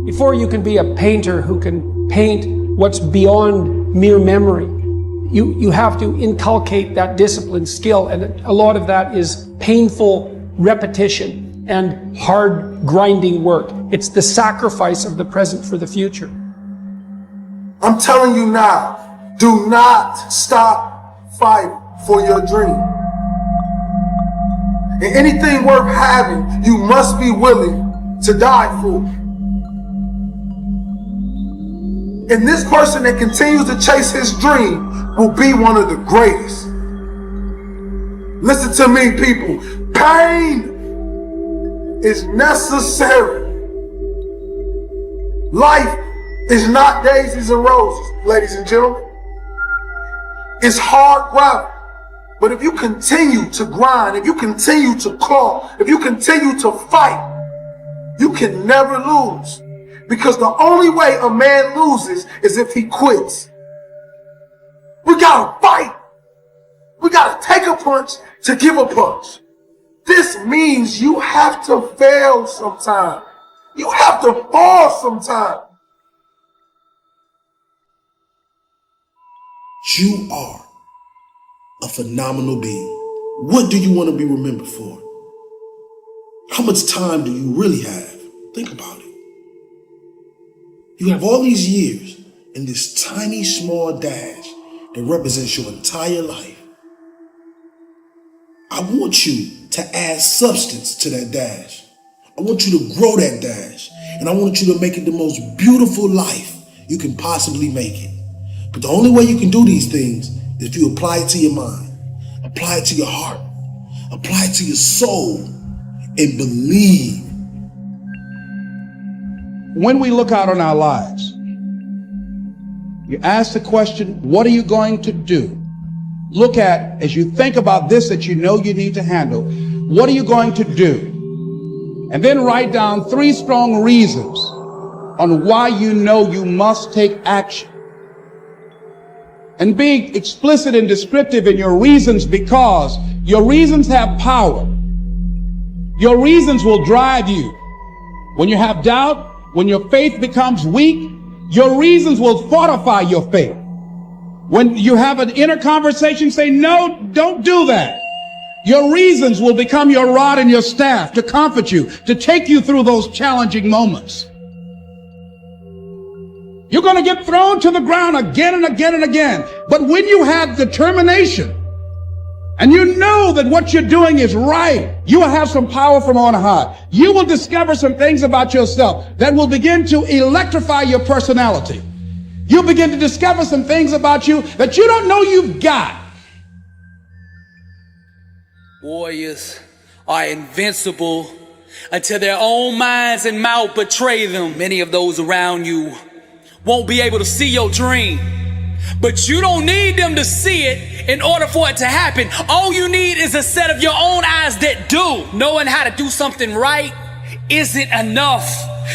Before you can be a painter who can paint what's beyond mere memory, you have to inculcate that discipline, skill, and a lot of that is painful repetition and hard grinding work. It's the sacrifice of the present for the future. I'm telling you now, do not stop fighting for your dream. And anything worth having, you must be willing to die for. And this person that continues to chase his dream will be one of the greatest. Listen to me, people. Pain is necessary. Life is not daisies and roses, ladies and gentlemen. It's hard gravel. But if you continue to grind, if you continue to claw, if you continue to fight, you can never lose. Because the only way a man loses is if he quits. We gotta fight. We gotta take a punch to give a punch. This means you have to fail sometime. You have to fall sometime. You are a phenomenal being. What do you want to be remembered for? How much time do you really have? Think about it. You have all these years in this tiny, small dash that represents your entire life. I want you to add substance to that dash. I want you to grow that dash. And I want you to make it the most beautiful life you can possibly make it. But the only way you can do these things is if you apply it to your mind, apply it to your heart, apply it to your soul, and believe. When we look out on our lives, you ask the question, what are you going to do? Look at, as you think about this that you know you need to handle, what are you going to do? And then write down 3 strong reasons on why you know you must take action. And be explicit and descriptive in your reasons, because your reasons have power. Your reasons will drive you. When you have doubt, when your faith becomes weak, your reasons will fortify your faith. When you have an inner conversation, say, no, don't do that. Your reasons will become your rod and your staff to comfort you, to take you through those challenging moments. You're going to get thrown to the ground again and again and again. But when you have determination and you know that what you're doing is right, you will have some power from on high. You will discover some things about yourself that will begin to electrify your personality. You'll begin to discover some things about you that you don't know you've got. Warriors are invincible until their own minds and mouth betray them. Many of those around you won't be able to see your dream, but you don't need them to see it in order for it to happen. All you need is a set of your own eyes that do. Knowing how to do something right isn't enough.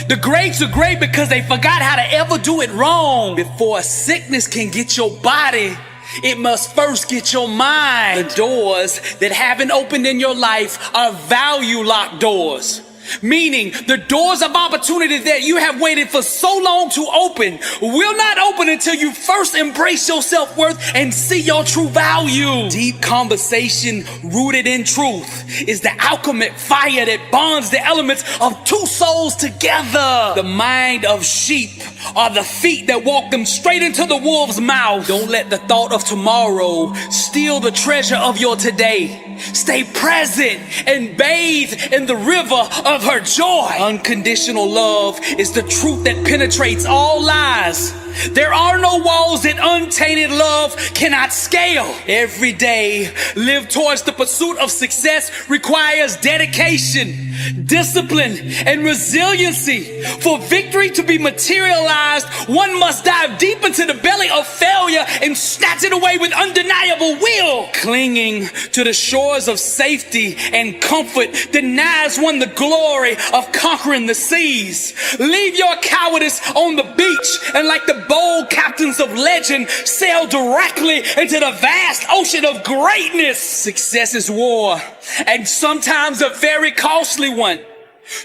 The greats are great because they forgot how to ever do it wrong. Before sickness can get your body, it must first get your mind. The doors that haven't opened in your life are value locked doors. Meaning the doors of opportunity that you have waited for so long to open will not open until you first embrace your self-worth and see your true value. Deep conversation rooted in truth is the alchemic fire that bonds the elements of 2 souls together. The mind of sheep are the feet that walk them straight into the wolf's mouth. Don't let the thought of tomorrow steal the treasure of your today. Stay present and bathe in the river of her joy. Unconditional love is the truth that penetrates all lies. There are no walls that untainted love cannot scale. Every day, live towards the pursuit of success requires dedication, discipline, and resiliency. For victory to be materialized, one must dive deep into the belly of failure and snatch it away with undeniable will. Clinging to the shores of safety and comfort denies one the glory of conquering the seas. Leave your cowardice on the beach and, like the bold captains of legend, sail directly into the vast ocean of greatness. Success is war, and sometimes a very costly one.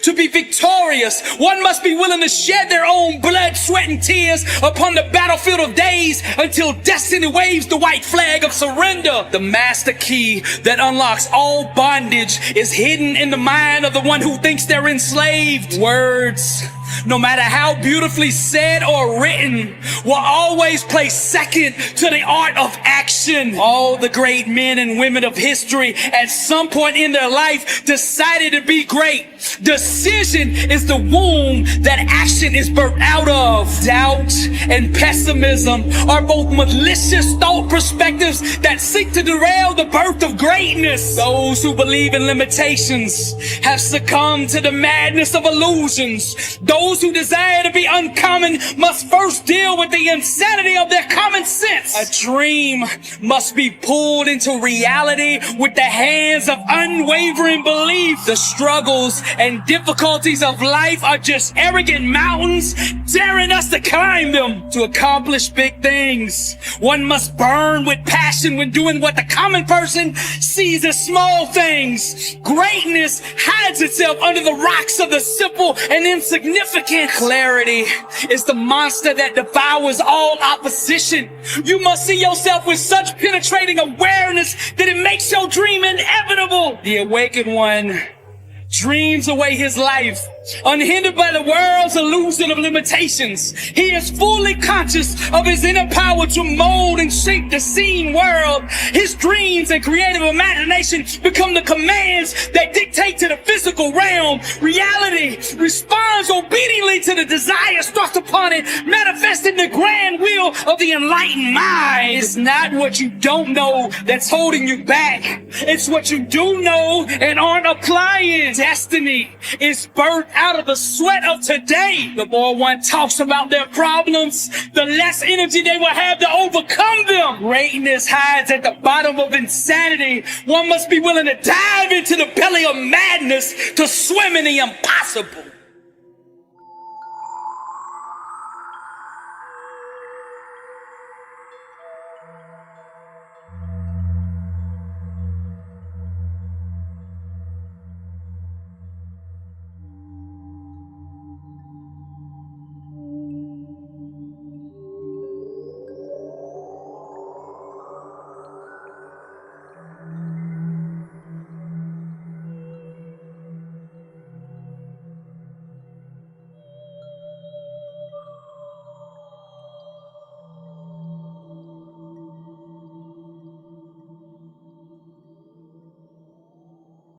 To be victorious, one must be willing to shed their own blood, sweat, and tears upon the battlefield of days until destiny waves the white flag of surrender. The master key that unlocks all bondage is hidden in the mind of the one who thinks they're enslaved. Words, no matter how beautifully said or written, will always place second to the art of action. All the great men and women of history at some point in their life decided to be great. Decision is the womb that action is birthed out of. Doubt and pessimism are both malicious thought perspectives that seek to derail the birth of greatness. Those who believe in limitations have succumbed to the madness of illusions. Those who desire to be uncommon must first deal with the insanity of their common sense. A dream must be pulled into reality with the hands of unwavering belief. The struggles and difficulties of life are just arrogant mountains daring us to climb them. To accomplish big things, one must burn with passion when doing what the common person sees as small things. Greatness hides itself under the rocks of the simple and insignificant. Clarity is the monster that devours all opposition. You must see yourself with such penetrating awareness that it makes your dream inevitable. The awakened one dreams away his life, unhindered by the world's illusion of limitations. He is fully conscious of his inner power to mold and shape the seen world. His dreams and creative imagination become the commands that dictate to the physical realm. Reality responds obediently to the desires thrust upon it, manifesting the grand will of the enlightened mind. It's not what you don't know that's holding you back. It's what you do know and aren't applying. Destiny is birthed out of the sweat of today. The more one talks about their problems, the less energy they will have to overcome them. Greatness hides at the bottom of insanity. One must be willing to dive into the belly of madness to swim in the impossible.